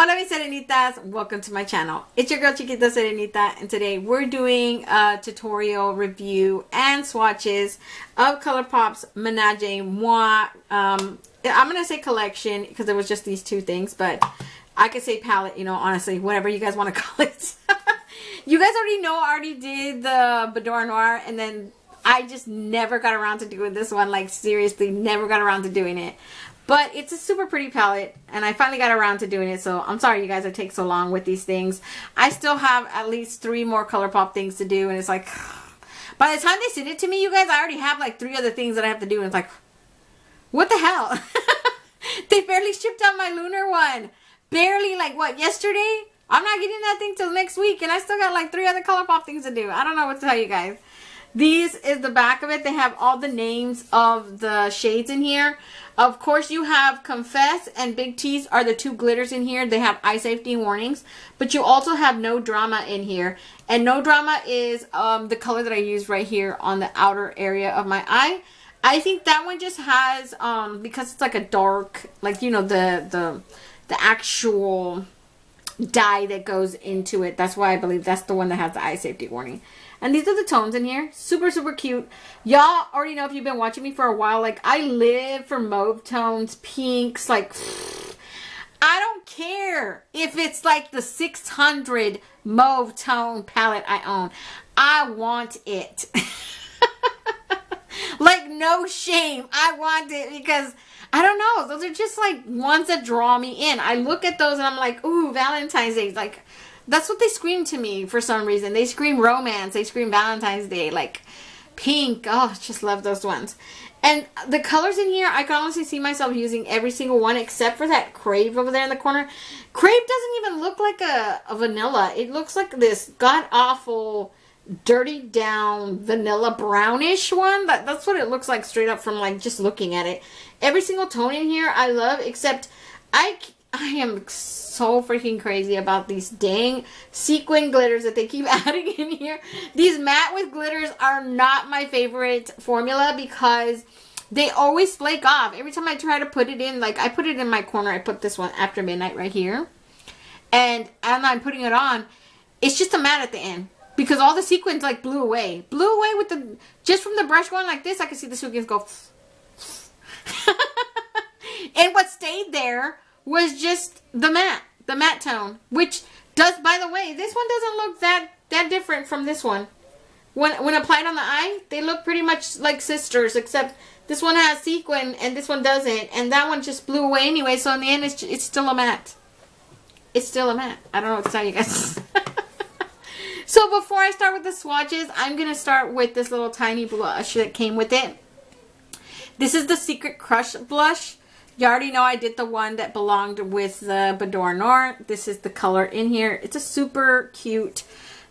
Hola mis serenitas, welcome to my channel. It's your girl Chiquita Serenita, and today we're doing a tutorial review and swatches of Colourpop's Menage Muah. I'm gonna say collection because it was just these two things, but I could say palette, you know, honestly, whatever you guys want to call it. You guys already know I already did the Boudoir Noir, and then I just never got around to doing this one. Like, seriously, never got around to doing it. But it's a super pretty palette, and I finally got around to doing it, so I'm sorry you guys it takes so long with these things. I still have at least 3 more Colourpop things to do, and it's like, by the time they send it to me, you guys, I already have like 3 other things that I have to do, and it's like, what the hell? They barely shipped out my lunar one. Barely, like, what, yesterday? I'm not getting that thing till next week, and I still got like 3 other Colourpop things to do. I don't know what to tell you guys. These is the back of it. They have all the names of the shades in here. Of course, you have Confess and Big T's are the 2 glitters in here. They have eye safety warnings. But you also have No Drama in here. And No Drama is the color that I use right here on the outer area of my eye. I think that one just has, because it's like a dark, like, you know, the actual dye that goes into it. That's why I believe that's the one that has the eye safety warning. And these are the tones in here. Super, super cute. Y'all already know if you've been watching me for a while. Like, I live for mauve tones, pinks. Like, I don't care if it's like the 600 mauve tone palette I own. I want it. Like, no shame. I want it because, I don't know. Those are just like ones that draw me in. I look at those and I'm like, ooh, Valentine's Day. Like, that's what they scream to me for some reason. They scream romance. They scream Valentine's Day. Like, pink. Oh, just love those ones. And the colors in here, I can honestly see myself using every single one except for that Crave over there in the corner. Crave doesn't even look like a vanilla. It looks like this god-awful, dirty down vanilla brownish one. That's what it looks like straight up from like just looking at it. Every single tone in here I love, except I am so freaking crazy about these dang sequin glitters that they keep adding in here. These matte with glitters are not my favorite formula because they always flake off. Every time I try to put it in, like I put it in my corner, I put this one After Midnight right here. And as I'm putting it on, it's just a matte at the end. Because all the sequins like blew away. Blew away with the, just from the brush going like this, I can see the sequins go. And what stayed there was just the matte tone, which does, by the way, this one doesn't look that different from this one. When applied on the eye, they look pretty much like sisters, except this one has sequin and this one doesn't, and that one just blew away anyway. So in the end, it's still a matte. It's still a matte. I don't know what to tell you guys. So before I start with the swatches, I'm gonna start with this little tiny blush that came with it. This is the Secret Crush blush. You already know I did the one that belonged with the Boudoir Noir. This is the color in here. It's a super cute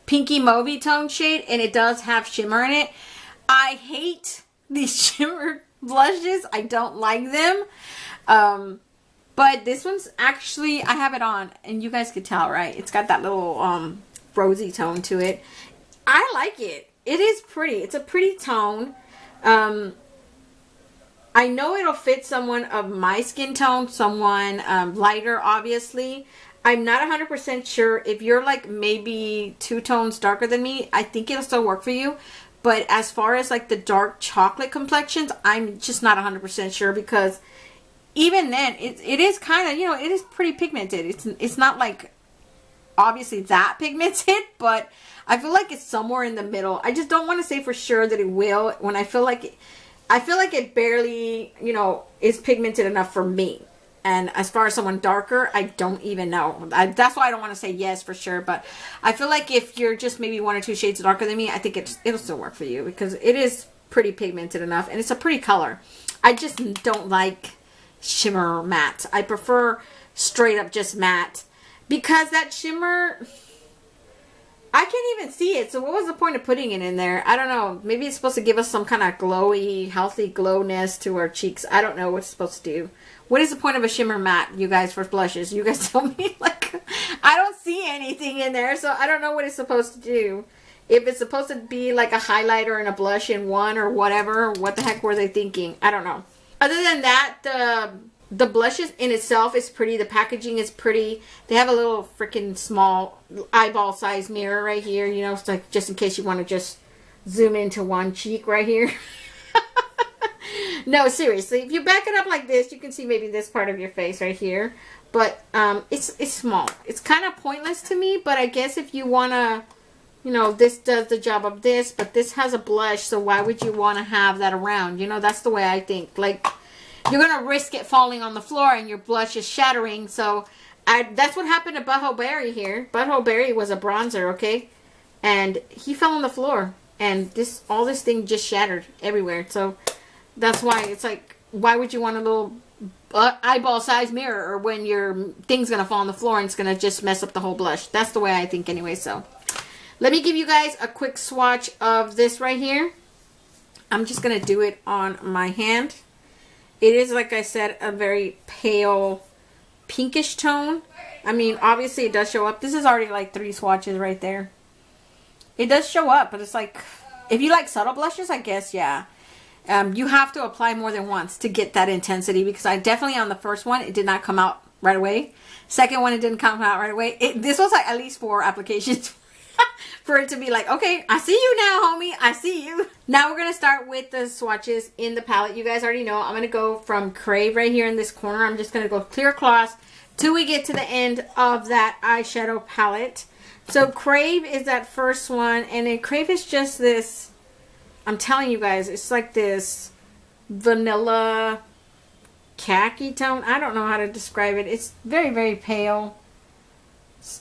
pinky mauvey tone shade, and it does have shimmer in it. I hate these shimmer blushes. I don't like them. But this one's actually, I have it on, and you guys could tell, right? It's got that little rosy tone to it. I like it. It is pretty. It's a pretty tone. I know it'll fit someone of my skin tone, someone lighter, obviously. I'm not 100% sure. If you're like maybe 2 tones darker than me, I think it'll still work for you. But as far as like the dark chocolate complexions, I'm just not 100% sure, because even then, it is kind of, you know, it is pretty pigmented. It's not like obviously that pigmented, but I feel like it's somewhere in the middle. I just don't want to say for sure that it will when I feel like it barely, you know, is pigmented enough for me. And as far as someone darker, I don't even know. That's why I don't want to say yes for sure. But I feel like if you're just maybe 1 or 2 shades darker than me, I think it'll still work for you, because it is pretty pigmented enough. And it's a pretty color. I just don't like shimmer matte. I prefer straight up just matte. Because that shimmer, I can't even see it. So what was the point of putting it in there? I don't know. Maybe it's supposed to give us some kind of glowy, healthy glowness to our cheeks. I don't know what it's supposed to do. What is the point of a shimmer matte, you guys, for blushes? You guys tell me. Like, I don't see anything in there, so I don't know what it's supposed to do. If it's supposed to be like a highlighter and a blush in one or whatever, what the heck were they thinking? I don't know. Other than that, the blushes in itself is pretty. The packaging is pretty. They have a little freaking small eyeball size mirror right here. You know, it's like just in case you want to just zoom into one cheek right here. No, seriously, if you back it up like this, you can see maybe this part of your face right here. But it's small. It's kind of pointless to me, but I guess if you want to, you know, this does the job of this, but this has a blush, so why would you want to have that around? You know, that's the way I think. Like, you're going to risk it falling on the floor and your blush is shattering. So that's what happened to Butthole Berry here. Butthole Berry was a bronzer, okay? And he fell on the floor. And all this thing just shattered everywhere. So that's why it's like, why would you want a little eyeball size mirror when your thing's going to fall on the floor and it's going to just mess up the whole blush? That's the way I think anyway. So let me give you guys a quick swatch of this right here. I'm just going to do it on my hand. It is, like I said, a very pale pinkish tone. I mean, obviously it does show up. This is already like 3 swatches right there. It does show up, but it's like, if you like subtle blushes, I guess, yeah. You have to apply more than once to get that intensity, because I definitely, on the first one, it did not come out right away. Second one, it didn't come out right away. This was like at least 4 applications for it to be like, okay, I see you now, homie. I see you. Now we're going to start with the swatches in the palette. You guys already know I'm going to go from Crave right here in this corner. I'm just going to go clear gloss till we get to the end of that eyeshadow palette. So Crave is that first one, and then Crave is just this, I'm telling you guys, it's like this vanilla khaki tone. I don't know how to describe it. It's very, very pale.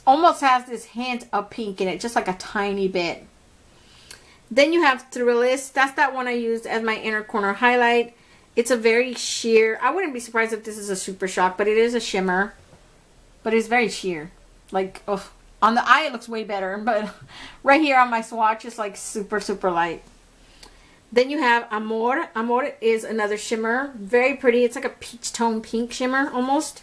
Almost has this hint of pink in it, just like a tiny bit. Then you have Thrillist. That's that one I used as my inner corner highlight. It's a very sheer. I wouldn't be surprised if this is a Super Shock, but it is a shimmer. But it's very sheer. Like, oh, on the eye it looks way better, but right here on my swatch it's like super, super light. Then you have Amor. Amor is another shimmer. Very pretty. It's like a peach tone pink shimmer almost.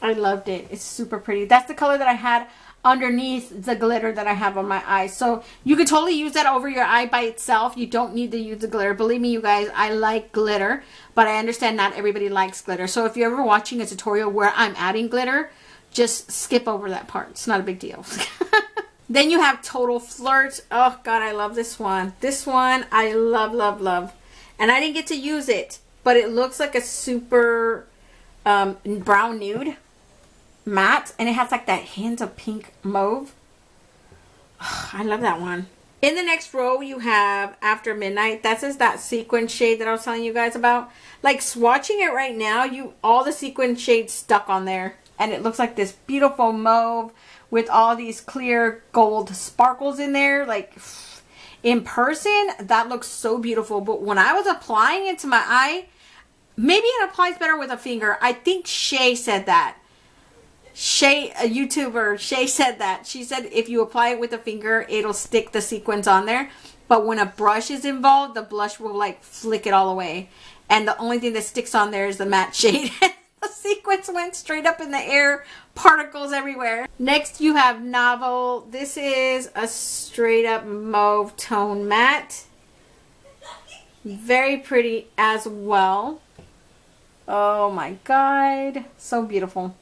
I loved it. It's super pretty. That's the color that I had underneath the glitter that I have on my eyes. So you could totally use that over your eye by itself. You don't need to use the glitter. Believe me, you guys, I like glitter, but I understand not everybody likes glitter. So if you're ever watching a tutorial where I'm adding glitter, just skip over that part. It's not a big deal. Then you have Total Flirt. Oh, God, I love this one. This one I love, love, love. And I didn't get to use it, but it looks like a super brown nude matte, and it has like that hint of pink mauve. Oh, I love that one. In the next row you have After Midnight. That's just that sequin shade that I was telling you guys about. Like, swatching it right now, all the sequin shades stuck on there, and it looks like this beautiful mauve with all these clear gold sparkles in there. Like, in person that looks so beautiful, but when I was applying it to my eye, maybe it applies better with a finger. I think Shay said that. Shay, a YouTuber, Shay said that. She said if you apply it with a finger, it'll stick the sequins on there. But when a brush is involved, the blush will like flick it all away. And the only thing that sticks on there is the matte shade. The sequins went straight up in the air. Particles everywhere. Next you have Novel. This is a straight up mauve tone matte. Very pretty as well. Oh my God. So beautiful.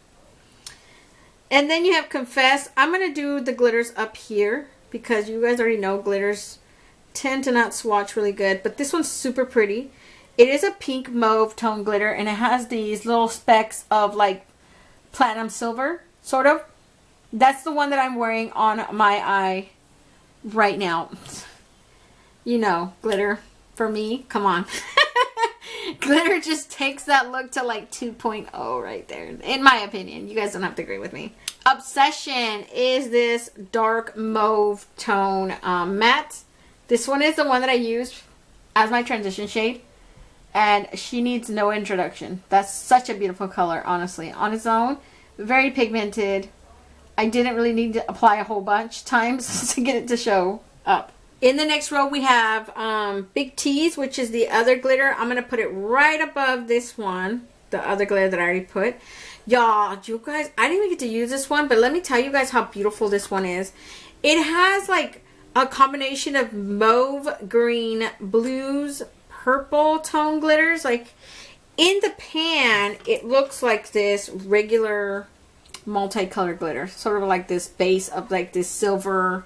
And then you have Confess. I'm going to do the glitters up here because you guys already know glitters tend to not swatch really good. But this one's super pretty. It is a pink mauve tone glitter, and it has these little specks of like platinum silver, sort of. That's the one that I'm wearing on my eye right now. You know, glitter for me. Come on. Glitter just takes that look to like 2.0 right there, in my opinion. You guys don't have to agree with me. Obsession is this dark mauve tone matte. This one is the one that I used as my transition shade, and she needs no introduction. That's such a beautiful color, honestly. On its own, very pigmented. I didn't really need to apply a whole bunch times to get it to show up. In the next row, we have Big T's, which is the other glitter. I'm going to put it right above this one, the other glitter that I already put. Y'all, you guys, I didn't even get to use this one, but let me tell you guys how beautiful this one is. It has like a combination of mauve, green, blues, purple tone glitters. Like, In the pan, it looks like this regular multicolored glitter, sort of like this base of like this silver,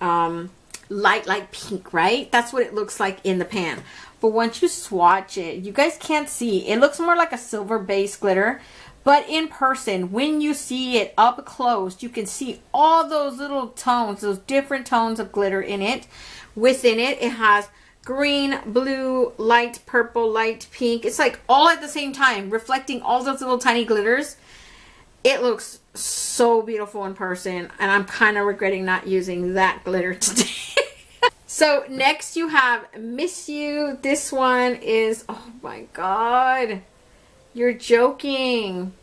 light pink, right? That's what it looks like in the pan. But once you swatch it, you guys can't see. It looks more like a silver base glitter. But in person, when you see it up close, you can see all those little tones, those different tones of glitter in it. Within it, it has green, blue, light purple, light pink. It's like all at the same time, reflecting all those little tiny glitters. It looks so beautiful in person, and I'm kind of regretting not using that glitter today. So next you have Miss You. This one is, oh my god, you're joking.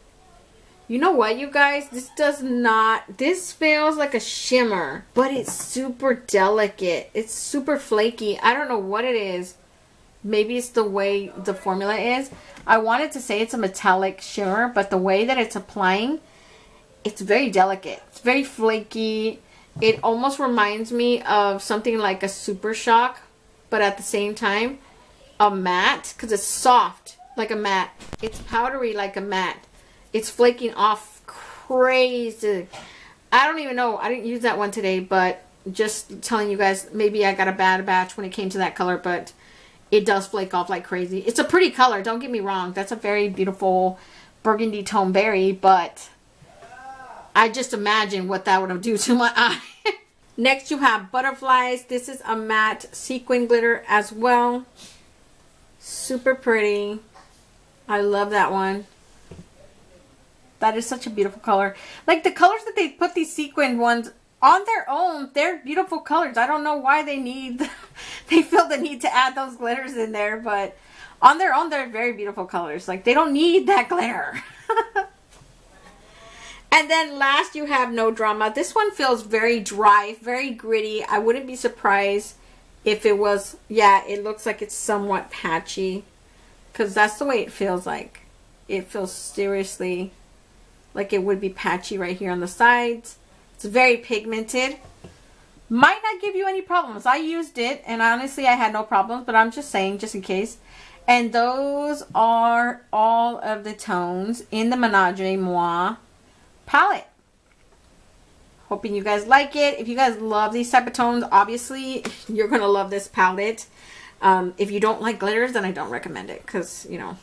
You know what, you guys? This feels like a shimmer, but it's super delicate. It's super flaky. I don't know what it is. Maybe it's the way the formula is. I wanted to say it's a metallic shimmer, but the way that it's applying, it's very delicate. It's very flaky. It almost reminds me of something like a Super Shock, but at the same time, a matte, because it's soft like a matte. It's powdery like a matte. It's flaking off crazy. I don't even know. I didn't use that one today, but just telling you guys, maybe I got a bad batch when it came to that color, but it does flake off like crazy. It's a pretty color, don't get me wrong. That's a very beautiful burgundy tone berry, but I just imagine what that would do to my eye. Next you have Butterflies. This is a matte sequin glitter as well. Super pretty. I love that one. That is such a beautiful color. Like the colors that they put these sequined ones on their own, they're beautiful colors. I don't know why they feel the need to add those glitters in there, but on their own, they're very beautiful colors. Like they don't need that glitter. And then last you have No Drama. This one feels very dry, very gritty. I wouldn't be surprised if it was, yeah, it looks like it's somewhat patchy, because that's the way it feels like. It feels seriously like it would be patchy right here on the sides. It's very pigmented. Might not give you any problems. I used it and honestly I had no problems, but I'm just saying just in case. And those are all of the tones in the Menage Muah palette. Hoping you guys like it. If you guys love these type of tones, obviously you're gonna love this palette. If you don't like glitters, then I don't recommend it, because you know,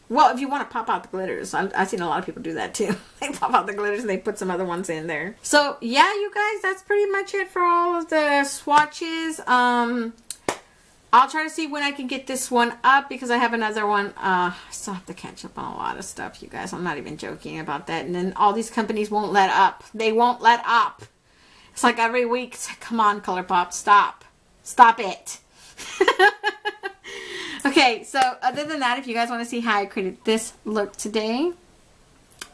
well, if you want to pop out the glitters, I've seen a lot of people do that too. They pop out the glitters and they put some other ones in there. So yeah, you guys, that's pretty much it for all of the swatches. I'll try to see when I can get this one up, because I have another one. I still have to catch up on a lot of stuff, you guys. I'm not even joking about that. And then all these companies won't let up. They won't let up. It's like every week, it's like, come on, Colourpop, stop. Stop it. Okay, so other than that, if you guys want to see how I created this look today,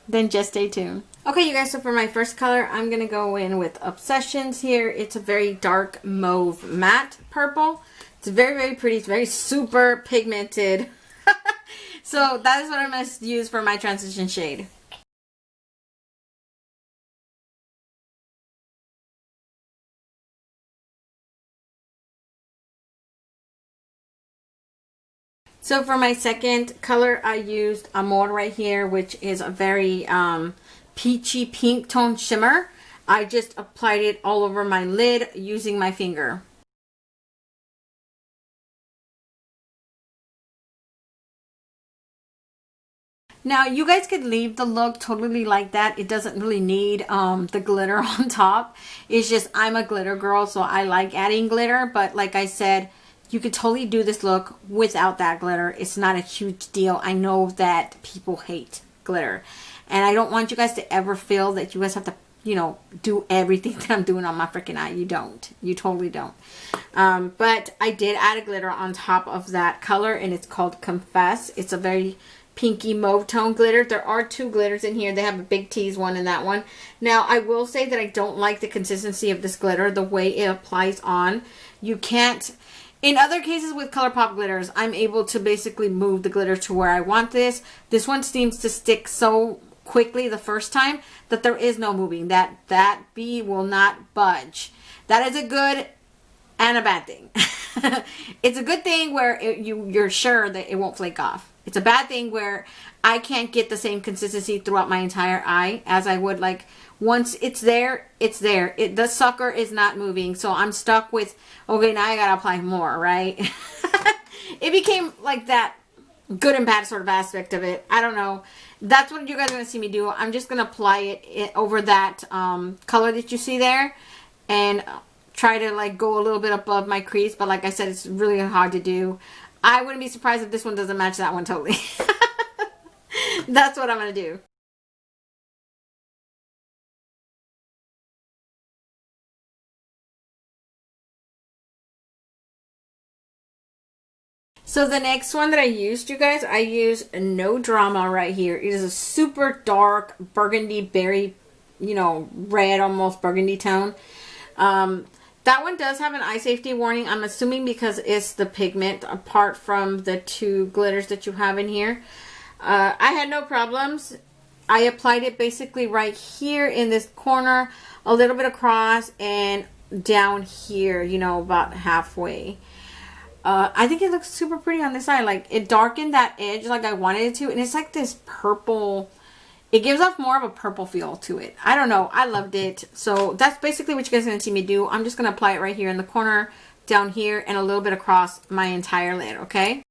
then just stay tuned. Okay, you guys, so for my first color, I'm going to go in with Obsessions here. It's a very dark mauve matte purple. It's very, very pretty. It's very super pigmented. So that is what I'm going to use for my transition shade. So for my second color, I used Amor right here, which is a very peachy pink tone shimmer. I just applied it all over my lid using my finger. Now, you guys could leave the look totally like that. It doesn't really need the glitter on top. It's just, I'm a glitter girl, so I like adding glitter. But like I said, you could totally do this look without that glitter. It's not a huge deal. I know that people hate glitter. And I don't want you guys to ever feel that you guys have to, you know, do everything that I'm doing on my freaking eye. You don't. You totally don't. But I did add a glitter on top of that color, and it's called Confess. It's a very pinky mauve tone glitter. There are two glitters in here. They have a big tease one and that one. Now, I will say that I don't like the consistency of this glitter, the way it applies on. You can't... In other cases with Colourpop glitters, I'm able to basically move the glitter to where I want this. This one seems to stick so quickly the first time that there is no moving. That bee will not budge. That is a good and a bad thing. It's a good thing where you're sure that it won't flake off. It's a bad thing where I can't get the same consistency throughout my entire eye as I would. Like, once it's there, it's there. The sucker is not moving. So I'm stuck with, okay, now I gotta apply more, right? It became like that good and bad sort of aspect of it. I don't know. That's what you guys are going to see me do. I'm just going to apply it over that color that you see there. And try to like go a little bit above my crease. But like I said, it's really hard to do. I wouldn't be surprised if this one doesn't match that one totally. That's what I'm going to do. So the next one that I used, you guys, I used No Drama right here. It is a super dark burgundy berry, you know, red, almost burgundy tone. That one does have an eye safety warning. I'm assuming because it's the pigment apart from the two glitters that you have in here. I had no problems. I applied it basically right here in this corner, a little bit across, and down here, you know, about halfway. I think it looks super pretty on this side. Like, it darkened that edge like I wanted it to. And it's like this purple. It gives off more of a purple feel to it. I don't know. I loved it. So that's basically what you guys are going to see me do. I'm just going to apply it right here in the corner, down here, and a little bit across my entire lid, okay?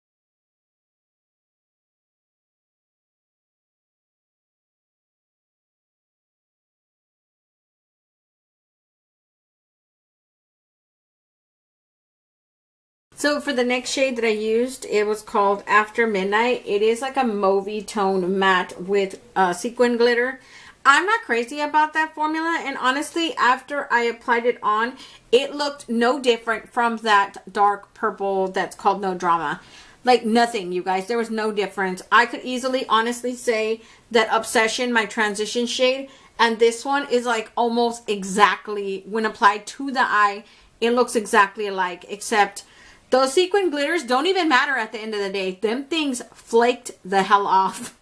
So for the next shade that I used, it was called After Midnight. It is like a mauvey tone matte with sequin glitter. I'm not crazy about that formula, and honestly, after I applied it on, it looked no different from that dark purple that's called No Drama. Like, nothing, you guys. There was no difference. I could easily, honestly say that Obsession, my transition shade, and this one is like almost exactly, when applied to the eye, it looks exactly alike, except those sequin glitters don't even matter at the end of the day. Them things flaked the hell off.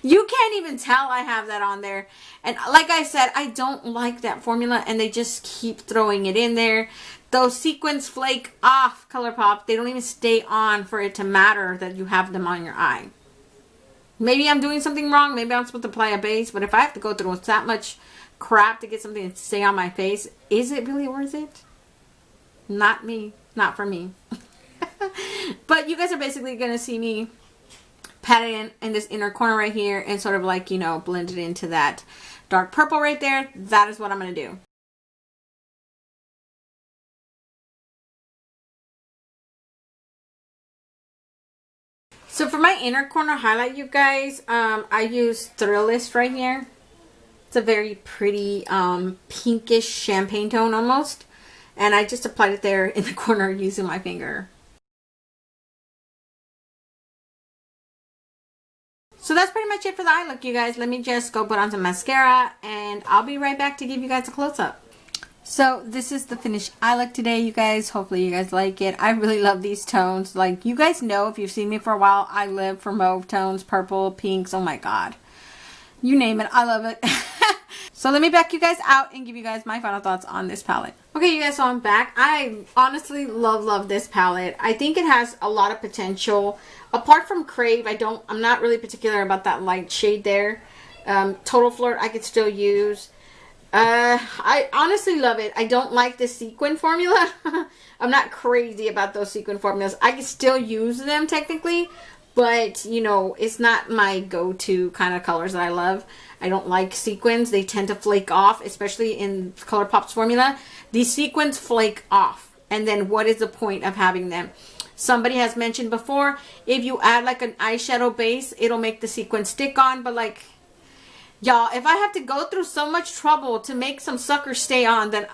You can't even tell I have that on there. And like I said, I don't like that formula, and they just keep throwing it in there. Those sequins flake off, Colourpop. They don't even stay on for it to matter that you have them on your eye. Maybe I'm doing something wrong. Maybe I'm supposed to apply a base. But if I have to go through that much crap to get something to stay on my face, is it really worth it? Not me. Not for me. But you guys are basically going to see me pat it in this inner corner right here and sort of like, you know, blend it into that dark purple right there. That is what I'm going to do. So for my inner corner highlight, you guys, I use Thrillist right here. It's a very pretty pinkish champagne tone almost. And I just applied it there in the corner using my finger. So that's pretty much it for the eye look, you guys. Let me just go put on some mascara, and I'll be right back to give you guys a close-up. So this is the finished eye look today, you guys. Hopefully you guys like it. I really love these tones. Like, you guys know, if you've seen me for a while, I live for mauve tones, purple, pinks. Oh my god. You name it. I love it. So let me back you guys out and give you guys my final thoughts on this palette. Okay, you guys, so I'm back. I honestly love this palette. I think it has a lot of potential. Apart from Crave, I'm not really particular about that light shade there. Total Flirt I could still use. I honestly love it. I don't like the sequin formula. I'm not crazy about those sequin formulas. I can still use them technically, but you know, it's not my go-to kind of colors that I love. I don't like sequins. They tend to flake off, especially in Colourpop's formula. These sequins flake off. And then what is the point of having them? Somebody has mentioned before, if you add like an eyeshadow base, it'll make the sequin stick on. But like, y'all, if I have to go through so much trouble to make some suckers stay on, then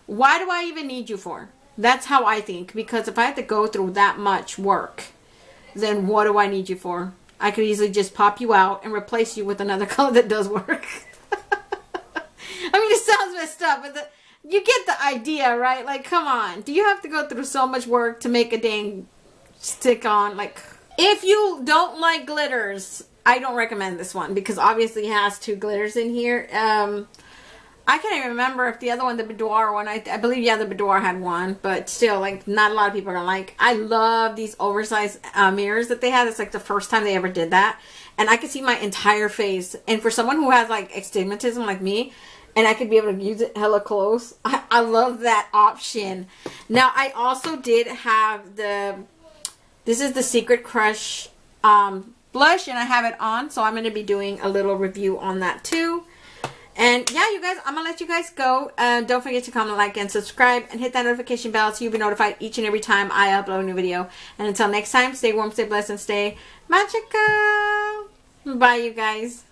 why do I even need you for? That's how I think. Because if I have to go through that much work, then what do I need you for? I could easily just pop you out and replace you with another color that does work. I mean, it sounds messed up, but you get the idea, right? Like, come on. Do you have to go through so much work to make a dang stick on? Like, if you don't like glitters, I don't recommend this one because obviously it has two glitters in here. I can't even remember if the other one, the boudoir one, I believe, yeah, the boudoir had one, but still, like, not a lot of people are gonna like. I love these oversized mirrors that they had. It's like the first time they ever did that, and I could see my entire face. And for someone who has like astigmatism like me, and I could be able to use it hella close, I love that option. Now, I also did have this is the Secret Crush blush, and I have it on, so I'm going to be doing a little review on that too. And yeah, you guys, I'm going to let you guys go. Don't forget to comment, like, and subscribe, and hit that notification bell so you'll be notified each and every time I upload a new video. And until next time, stay warm, stay blessed, and stay magical. Bye, you guys.